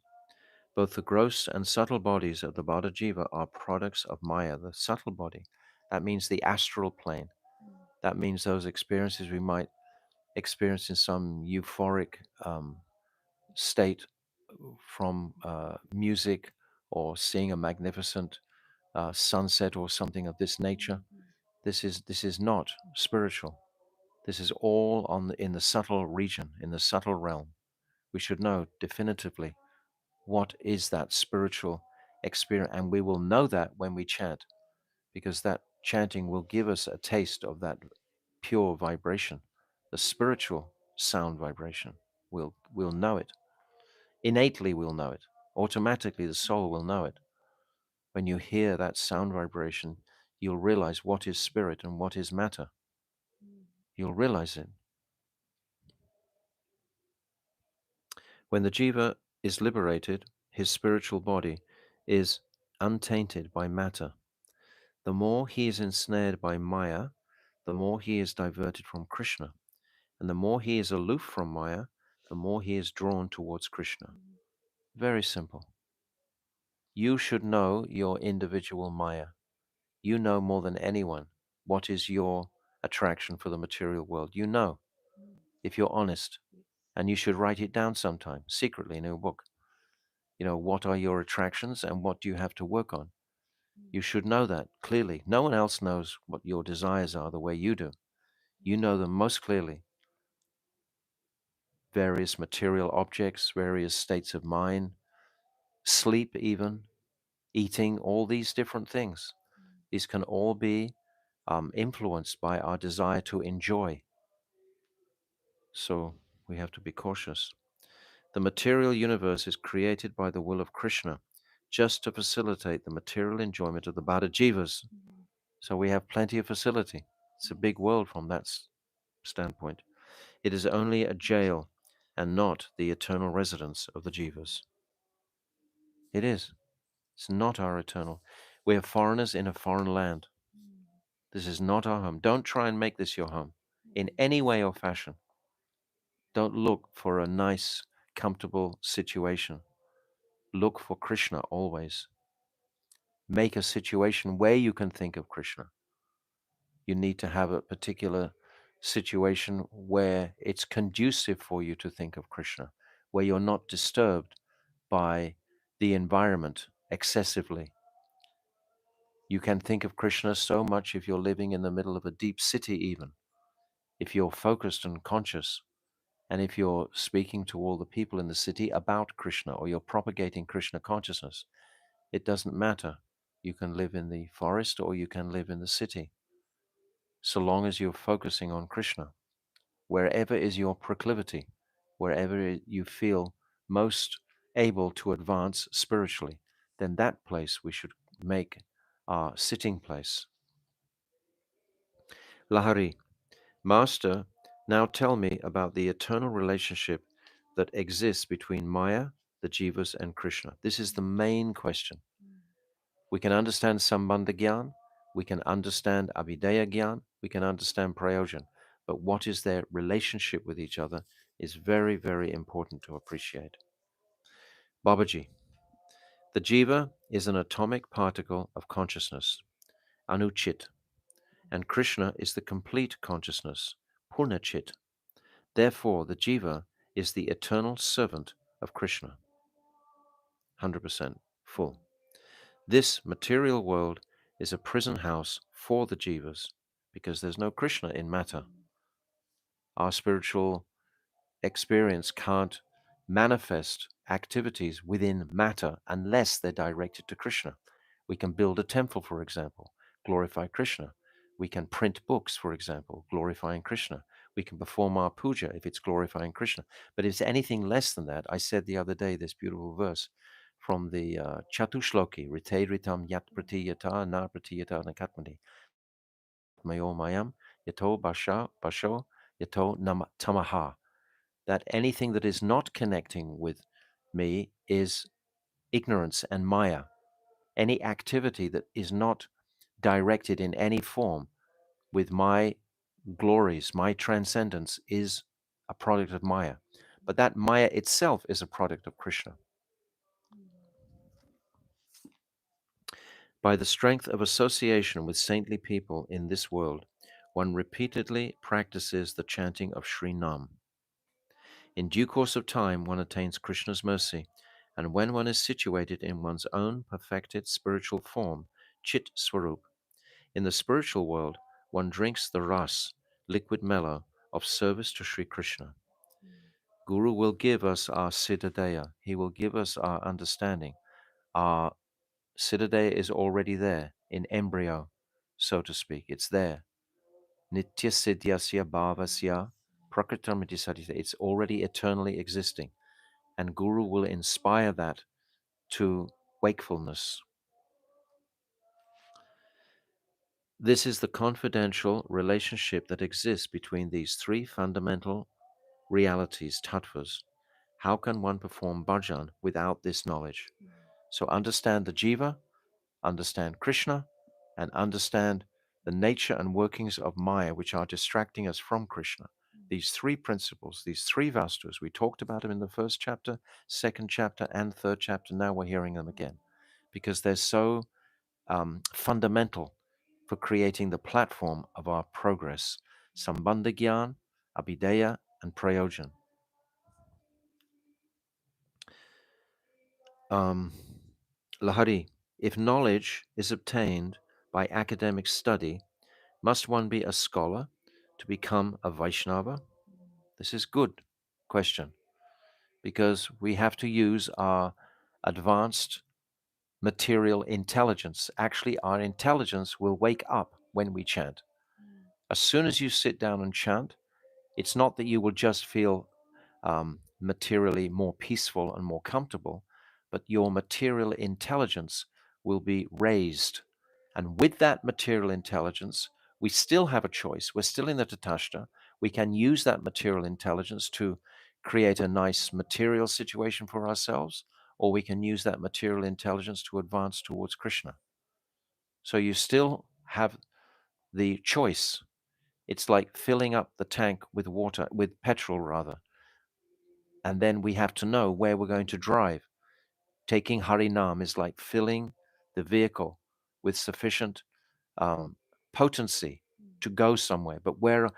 Both the gross and subtle bodies of the Bada Jiva are products of Maya, the subtle body. That means the astral plane. That means those experiences we might experience in some euphoric state from music or seeing a magnificent sunset or something of this nature. This is not spiritual. This is all in the subtle region, in the subtle realm. We should know definitively what is that spiritual experience, and we will know that when we chant, because that chanting will give us a taste of that pure vibration, the spiritual sound vibration. We'll know it. Innately we'll know it. Automatically the soul will know it. When you hear that sound vibration, you'll realize what is spirit and what is matter. You'll realize it. When the jiva is liberated, his spiritual body is untainted by matter. The more he is ensnared by Maya, the more he is diverted from Krishna. And the more he is aloof from Maya, the more he is drawn towards Krishna. Very simple. You should know your individual Maya. You know more than anyone what is your attraction for the material world. You know, if you're honest, and you should write it down sometime, secretly in a book. What are your attractions and what do you have to work on? You should know that clearly. No one else knows what your desires are the way you do. You know them most clearly. Various material objects, various states of mind, sleep, even eating, all these different things. These can all be influenced by our desire to enjoy. So we have to be cautious. The material universe is created by the will of Krishna just to facilitate the material enjoyment of the Bada Jivas. So we have plenty of facility. It's a big world from that standpoint. It is only a jail and not the eternal residence of the Jivas. It is. It's not our eternal. We are foreigners in a foreign land. This is not our home. Don't try and make this your home in any way or fashion. Don't look for a nice, comfortable situation. Look for Krishna always. Make a situation where you can think of Krishna. You need to have a particular situation where it's conducive for you to think of Krishna, where you're not disturbed by the environment excessively. You can think of Krishna so much if you're living in the middle of a deep city, even if you're focused and conscious, and if you're speaking to all the people in the city about Krishna or you're propagating Krishna consciousness. It doesn't matter. You can live in the forest or you can live in the city, so long as you're focusing on Krishna. Wherever is your proclivity, wherever you feel most able to advance spiritually, then that place we should make our sitting place. Lahari, Master, now tell me about the eternal relationship that exists between Maya, the Jivas, and Krishna. This is the main question. We can understand Sambandha Gyan, we can understand Abhidaya Gyan, we can understand Prayojan, but what is their relationship with each other is very, very important to appreciate. Babaji, The jiva is an atomic particle of consciousness, anuchit, and Krishna is the complete consciousness, purnachit. Therefore, the jiva is the eternal servant of Krishna, 100% full. This material world is a prison house for the jivas because there's no Krishna in matter. Our spiritual experience can't manifest activities within matter unless they're directed to Krishna. We can build a temple, for example, glorify Krishna. We can print books, for example, glorifying Krishna. We can perform our puja if it's glorifying Krishna. But if it's anything less than that, I said the other day this beautiful verse from the Chatushloki, Rite Ritam Yat Pratiyata Na Pratiyata Nakatmani, Mayo Mayam, Yato Basho, Yato Tamaha, that anything that is not connecting with me is ignorance and maya. Any activity that is not directed in any form with my glories, my transcendence, is a product of maya. But that maya itself is a product of Krishna. By the strength of association with saintly people in this world, one repeatedly practices the chanting of Sri Nam. In due course of time, one attains Krishna's mercy, and when one is situated in one's own perfected spiritual form, Chit Swarup, in the spiritual world, one drinks the ras, liquid mellow, of service to Sri Krishna. Guru will give us our Siddhadeya. He will give us our understanding. Our Siddhadeya is already there in embryo, so to speak. It's there. Nitya Siddhyasya Bhavasya Prakritamiti Sadhita. It's already eternally existing. And Guru will inspire that to wakefulness. This is the confidential relationship that exists between these three fundamental realities, tattvas. How can one perform bhajan without this knowledge? So understand the jiva, understand Krishna, and understand the nature and workings of Maya, which are distracting us from Krishna. These three principles, these three vastus, we talked about them in the first chapter, second chapter, and third chapter. Now we're hearing them again because they're so fundamental for creating the platform of our progress. Sambandha Gyan, Abhideya, and Prayojan. Um, Lahari, if knowledge is obtained by academic study, must one be a scholar to become a Vaishnava? This is good question because we have to use our advanced material intelligence. Actually, our intelligence will wake up when we chant. As soon as you sit down and chant, it's not that you will just feel materially more peaceful and more comfortable, but your material intelligence will be raised. And with that material intelligence, we still have a choice. We're still in the Tatashta. We can use that material intelligence to create a nice material situation for ourselves, or we can use that material intelligence to advance towards Krishna. So you still have the choice. It's like filling up the tank with water, with petrol rather. And then we have to know where we're going to drive. Taking Harinam is like filling the vehicle with sufficient um, potency to go somewhere. But where,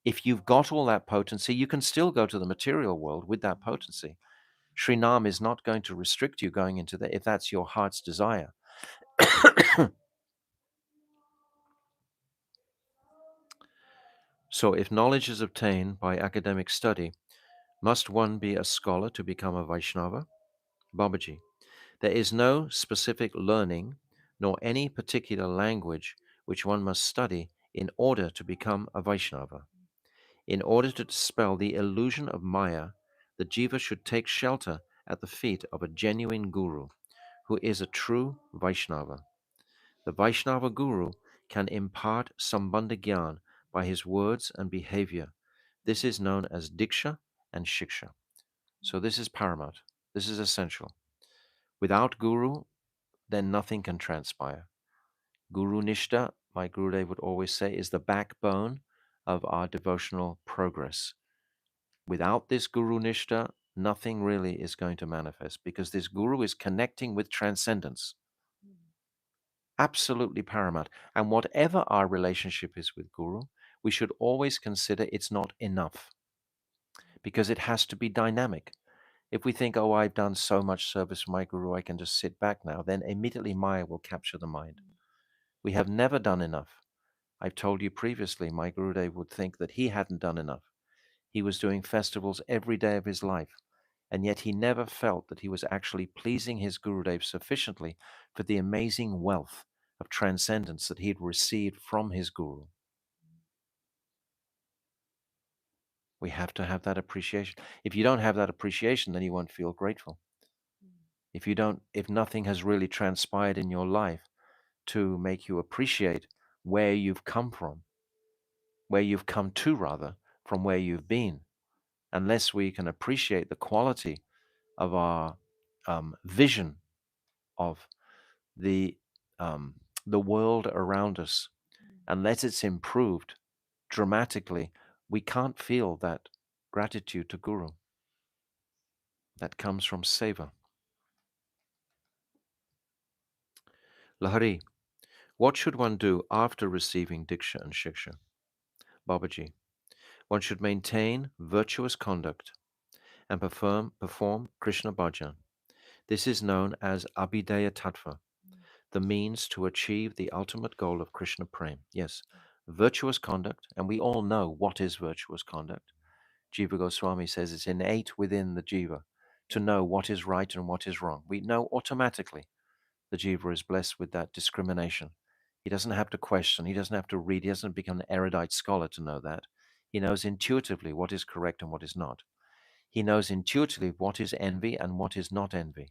if you've got all that potency, you can still go to the material world with that potency. Srinam is not going to restrict you going into there if that's your heart's desire. So, if knowledge is obtained by academic study, must one be a scholar to become a Vaishnava? Babaji, there is no specific learning nor any particular language which one must study in order to become a Vaishnava. In order to dispel the illusion of Maya, the jiva should take shelter at the feet of a genuine guru, who is a true Vaishnava. The Vaishnava guru can impart Sambandha Gyan by his words and behavior. This is known as Diksha and Shiksha. So this is paramount. This is essential. Without guru, then nothing can transpire. Guru Nishta, my Gurudev would always say, is the backbone of our devotional progress. Without this Guru Nishta, nothing really is going to manifest, because this guru is connecting with transcendence, absolutely paramount. And whatever our relationship is with guru, we should always consider it's not enough, because it has to be dynamic. If we think, oh, I've done so much service for my guru, I can just sit back now, then immediately Maya will capture the mind. We have never done enough. I've told you previously, my Gurudev would think that he hadn't done enough. He was doing festivals every day of his life, and yet he never felt that he was actually pleasing his Gurudev sufficiently for the amazing wealth of transcendence that he had received from his Guru. We have to have that appreciation. If you don't have that appreciation, then you won't feel grateful. If nothing has really transpired in your life to make you appreciate where you've come from, where you've come to rather, from where you've been, unless we can appreciate the quality of our vision of the um, the world around us, unless it's improved dramatically, we can't feel that gratitude to Guru that comes from seva. Lahari, what should one do after receiving Diksha and Shiksha? Babaji, one should maintain virtuous conduct and perform Krishna bhajan. This is known as Abhidaya Tattva, the means to achieve the ultimate goal of Krishna Prem. Yes, virtuous conduct, and we all know what is virtuous conduct. Jiva Goswami says it's innate within the jiva to know what is right and what is wrong. We know automatically the jiva is blessed with that discrimination. He doesn't have to question, he doesn't have to read, he doesn't become an erudite scholar to know that. He knows intuitively what is correct and what is not. He knows intuitively what is envy and what is not envy.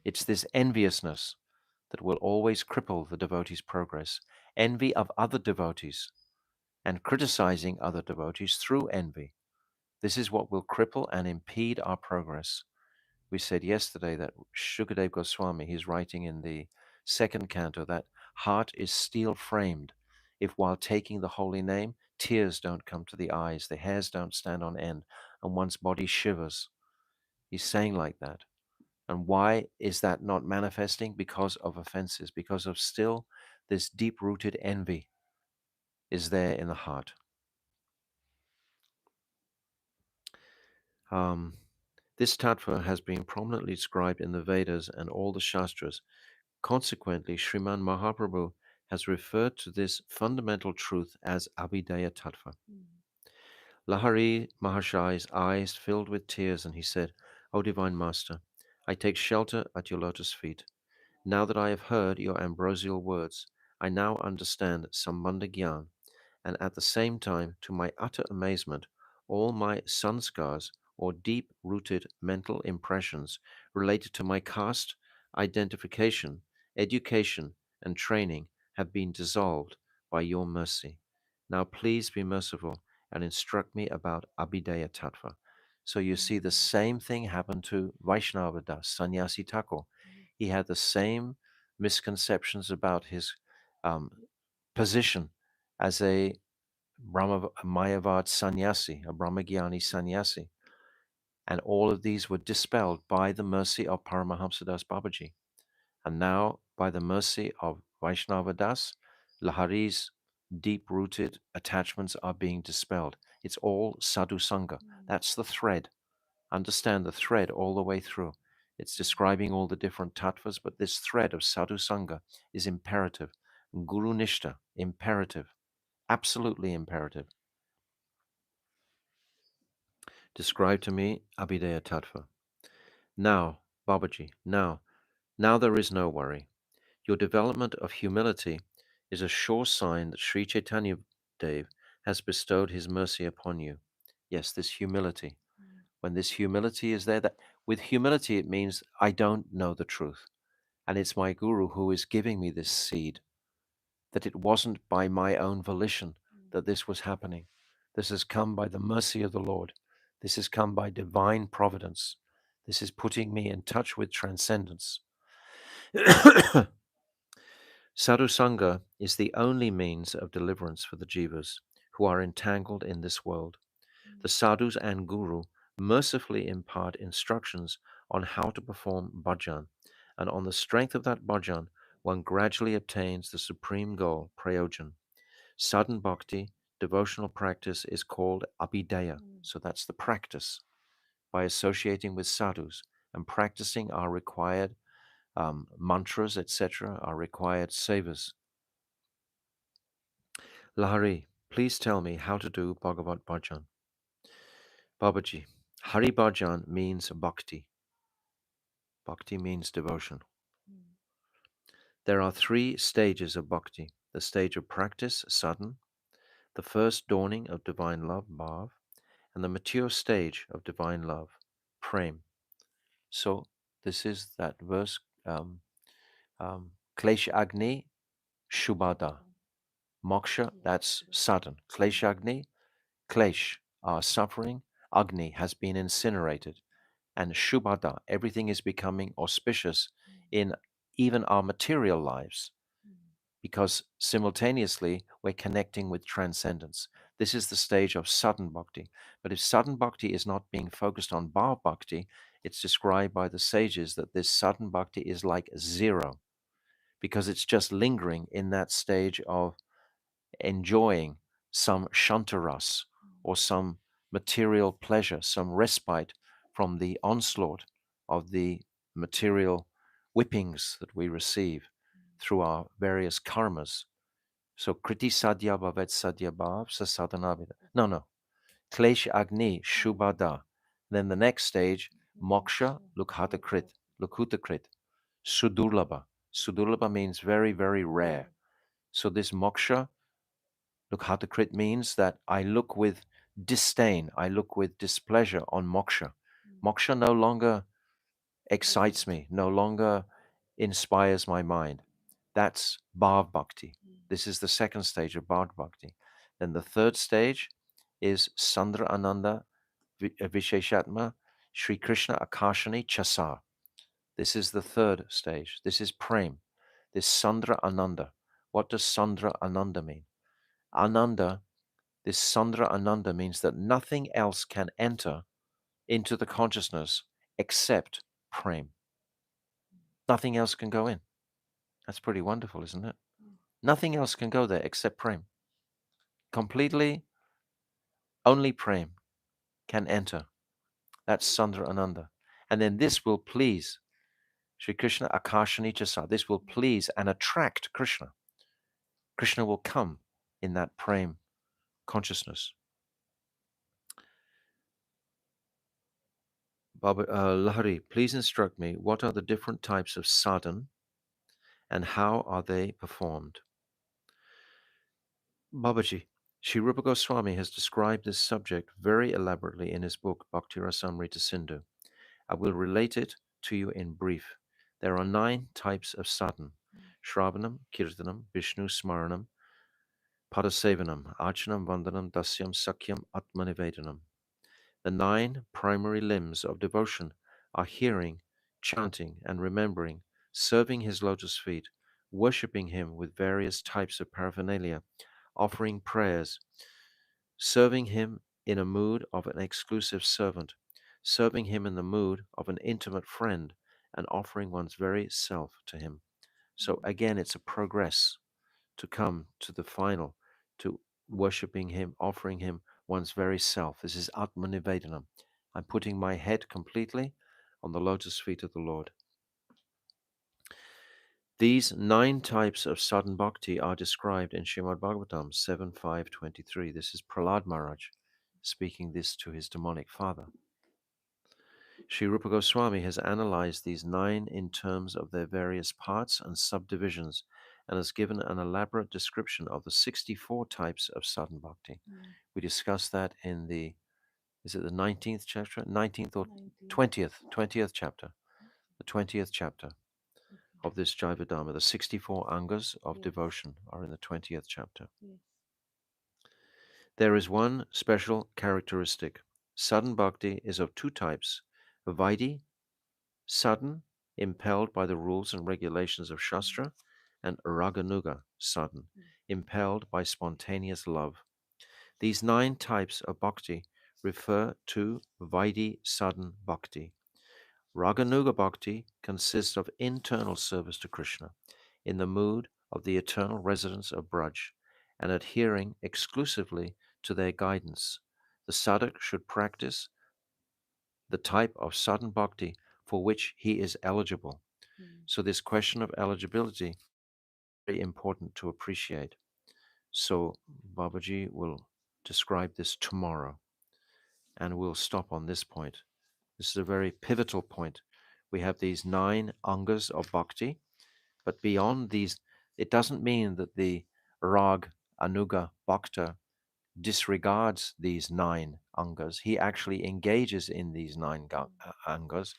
It's this enviousness that will always cripple the devotee's progress. Envy of other devotees and criticizing other devotees through envy. This is what will cripple and impede our progress. We said yesterday that Shukadev Goswami, he's writing in the second canto that heart is steel framed. If while taking the holy name, tears don't come to the eyes, the hairs don't stand on end, and one's body shivers. He's saying like that. And why is that not manifesting? Because of offenses, because of still this deep rooted envy is there in the heart. This tattva has been prominently described in the Vedas and all the Shastras. Consequently, Sriman Mahaprabhu has referred to this fundamental truth as Abhidaya Tattva. Lahari Mahashai's eyes filled with tears, and he said, O Divine Master, I take shelter at your lotus feet. Now that I have heard your ambrosial words, I now understand Sambandha Gyan, and at the same time, to my utter amazement, all my sanskars, or deep-rooted mental impressions related to my caste, identification, education, and training have been dissolved by your mercy. Now please be merciful and instruct me about Abhidaya Tattva. So you see the same thing happen to Vaishnava Das, Sannyasi Thakur. He had the same misconceptions about his um, position as a a Mayavad sannyasi, a Brahmagyani sannyasi. And all of these were dispelled by the mercy of Paramahamsa Babaji. And now, by the mercy of Vaishnava Das, Lahari's deep rooted attachments are being dispelled. It's all sadhu sangha. That's the thread. Understand the thread all the way through. It's describing all the different tattvas, but this thread of sadhu sangha is imperative. Guru nishta, imperative, absolutely imperative. Describe to me Abhidaya Tattva. Now, Babaji, now there is no worry. Your development of humility is a sure sign that Sri Chaitanya Dev has bestowed his mercy upon you. Yes, this humility. When this humility is there, that with humility it means I don't know the truth. And it's my guru who is giving me this seed, that it wasn't by my own volition that this was happening. This has come by the mercy of the Lord. This has come by divine providence. This is putting me in touch with transcendence. Sadhu Sangha is the only means of deliverance for the jivas who are entangled in this world. The sadhus and guru mercifully impart instructions on how to perform bhajan, and on the strength of that bhajan, one gradually obtains the supreme goal, prayojan. Sadhan bhakti, devotional practice, is called abhidaya. So that's the practice. By associating with sadhus and practicing our required mantras, etc., our required sevas. Lahari, please tell me how to do Bhagavat Bhajan. Babaji, Hari Bhajan means bhakti. Bhakti means devotion. There are three stages of bhakti: the stage of practice, sadhan, the first dawning of divine love, bhav, and the mature stage of divine love, prem. So this is that verse, Klesh Agni Shubhada. Moksha, that's sadhan. Klesh Agni, Klesh, our suffering, Agni has been incinerated. And Shubhada, everything is becoming auspicious in even our material lives, because simultaneously we're connecting with transcendence. This is the stage of sadhan bhakti. But if sadhan bhakti is not being focused on bhav bhakti, it's described by the sages that this sadhan bhakti is like zero, because it's just lingering in that stage of enjoying some shantaras or some material pleasure, some respite from the onslaught of the material whippings that we receive through our various karmas. So kriti sadhya bhavet sadhya bhav sa sadhanavida. No. Klesh agni shubhada. Then the next stage, moksha lukhutakrit, sudurlabha. Sudurlabha means very, very rare. So this moksha lukhatakrit means that I look with disdain, I look with displeasure on moksha. Moksha no longer excites me, no longer inspires my mind. That's bhav bhakti. This is the second stage of bhav bhakti. Then the third stage is Sandra Ananda Visheshatma Sri Krishna Akashani Chasa. This is the third stage. This is prem. This Sandra Ananda. What does Sandra Ananda mean? Ananda, this Sandra Ananda means that nothing else can enter into the consciousness except prem. Nothing else can go in. That's pretty wonderful, isn't it? Nothing else can go there except prem. Completely, only prem can enter. That's Sandra Ananda. And then this will please Sri Krishna Akashani Chasa. This will please and attract Krishna. Krishna will come in that prem consciousness. Baba, Lahari, please instruct me, what are the different types of sadhan and how are they performed? Babaji, Sri Rupa Goswami has described this subject very elaborately in his book Bhakti Rasamrita Sindhu. I will relate it to you in brief. There are 9 types of sadhan: Shravanam, Kirtanam, Vishnu Smaranam, Padasevanam, Archanam, Vandanam, Dasyam, Sakyam, Atmanivedanam. The 9 primary limbs of devotion are hearing, chanting, and remembering, serving his lotus feet, worshipping him with various types of paraphernalia, offering prayers, serving him in a mood of an exclusive servant, serving him in the mood of an intimate friend, and offering one's very self to him. So again, it's a progress to come to the final, to worshipping him, offering him one's very self. This is Atmanivedanam. I'm putting my head completely on the lotus feet of the Lord. These 9 types of sadhan bhakti are described in Srimad Bhagavatam 7.5.23. This is Prahlad Maharaj speaking this to his demonic father. Sri Rupa Goswami has analyzed these 9 in terms of their various parts and subdivisions and has given an elaborate description of the 64 types of sadhan bhakti. We discussed that in the, is it the 19th chapter? 19th or 20th chapter. The 20th chapter of this Jaiva Dharma. The 64 angas of devotion are in the 20th chapter. There is one special characteristic. Sadhan bhakti is of 2 types: Vaidhi, sadhan, impelled by the rules and regulations of Shastra, and Raganuga, sadhan, impelled by spontaneous love. These 9 types of bhakti refer to Vaidhi sadhan bhakti. Raganuga bhakti consists of internal service to Krishna in the mood of the eternal residents of Braj and adhering exclusively to their guidance. The sadhak should practice the type of sadhan bhakti for which he is eligible. So this question of eligibility is very important to appreciate. So Babaji will describe this tomorrow, and we'll stop on this point. This is a very pivotal point. We have these 9 angas of bhakti, but beyond these, it doesn't mean that the rag anuga bhakta disregards these 9 angas. He actually engages in these 9 angas,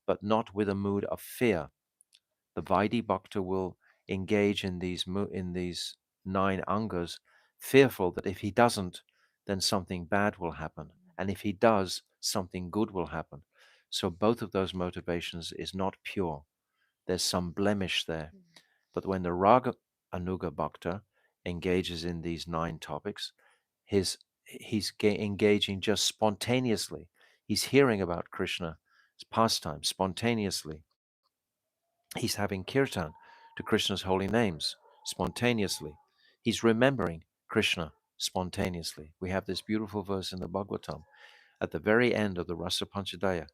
but not with a mood of fear. The Vaidhi Bhakta will engage in these 9 angas, fearful that if he doesn't, then something bad will happen, and if he does, something good will happen. So both of those motivations is not pure. There's some blemish there. But when the Raga Anuga Bhakta engages in these 9 topics, he's engaging just spontaneously. He's hearing about Krishna's pastime spontaneously. He's having kirtan to Krishna's holy names spontaneously. He's remembering Krishna spontaneously. We have this beautiful verse in the Bhagavatam at the very end of the Rasa Panchadaya.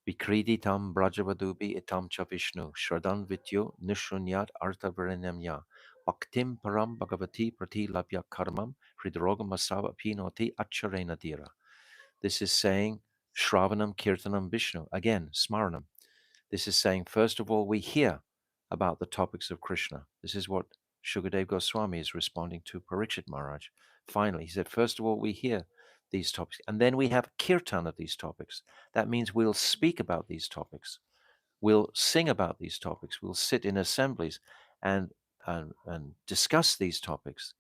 Vikriditam brajavadubi itam cha Vishnu shradan vityo nishunyat artha vrenamya bhaktim param bhagavati prati labhya karmam hridrogam asava pinoti acharena dira. This is saying Shravanam Kirtanam Vishnu. Again, Smaranam. This is saying, first of all, we hear about the topics of Krishna. This is what Shukadev Goswami is responding to Parikshit Maharaj. Finally, he said, first of all, we hear these topics, and then we have kirtan of these topics. That means we'll speak about these topics. We'll sing about these topics. We'll sit in assemblies and discuss these topics.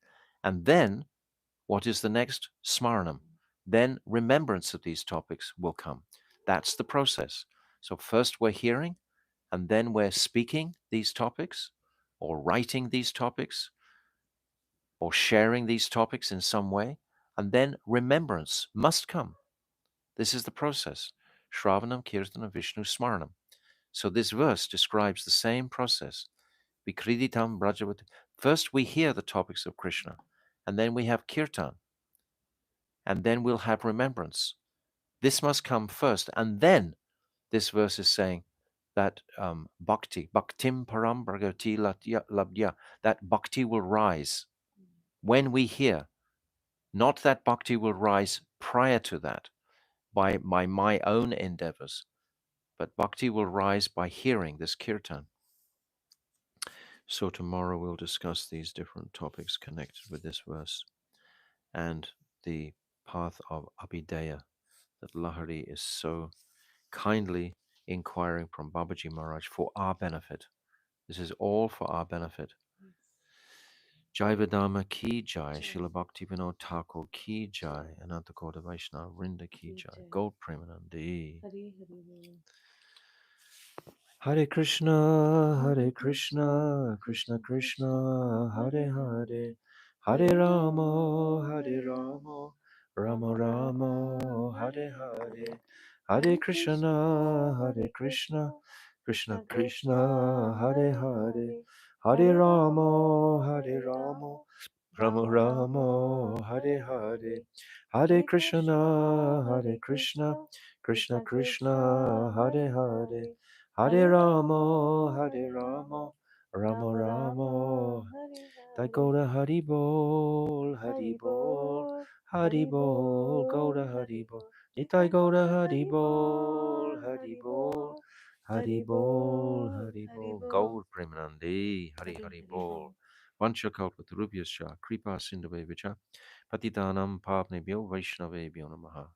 And then, what is the next? Smaranam. Then remembrance of these topics will come. That's the process. So first we're hearing, and then we're speaking these topics, or writing these topics, or sharing these topics in some way, and then remembrance must come. This is the process. Shravanam, Kirtanam, Vishnu, Smaranam. So this verse describes the same process. Vikriditam Brajavati. First we hear the topics of Krishna, and then we have kirtan, and then we'll have remembrance. This must come first, and then this verse is saying that bhaktim param bhagavati labdya, that bhakti will rise when we hear, not that bhakti will rise prior to that by my own endeavors, but bhakti will rise by hearing this kirtan. So tomorrow we'll discuss these different topics connected with this verse and the path of Abhidaya that Lahari is so kindly inquiring from Babaji Maharaj for our benefit. This is all for our benefit. Jaiva Dharma ki jai, Srila Bhaktivinoda Thakur ki jai, Ananta Koda Vaishnava Vrinda ki jai, Gold Premanandi. Hari Hari Bol. Hare Krishna, Krishna Krishna, Hare Hare, Hare Rama, Rama Rama, Hare Hare, Hare Krishna, Krishna Krishna, Hare Hare, Hare Rama, Rama Rama, Hare Hare, Hare Krishna, Krishna Krishna, Hare Hare. Hare Rama, Rama Rama. Thy go to Hari Bol, Hari Bol, Hari Bol, go to Hari Bol. Nitai go to Hari Bol, Hari Bol, Hari Bol, Hari Bol. Gaur Premanandi, Hari Hari Bol. Vanchakalpatarubhyascha, Kripa Sindhavevich, Patitanam Pavnebhyo Vaishnavebhyo Namaha.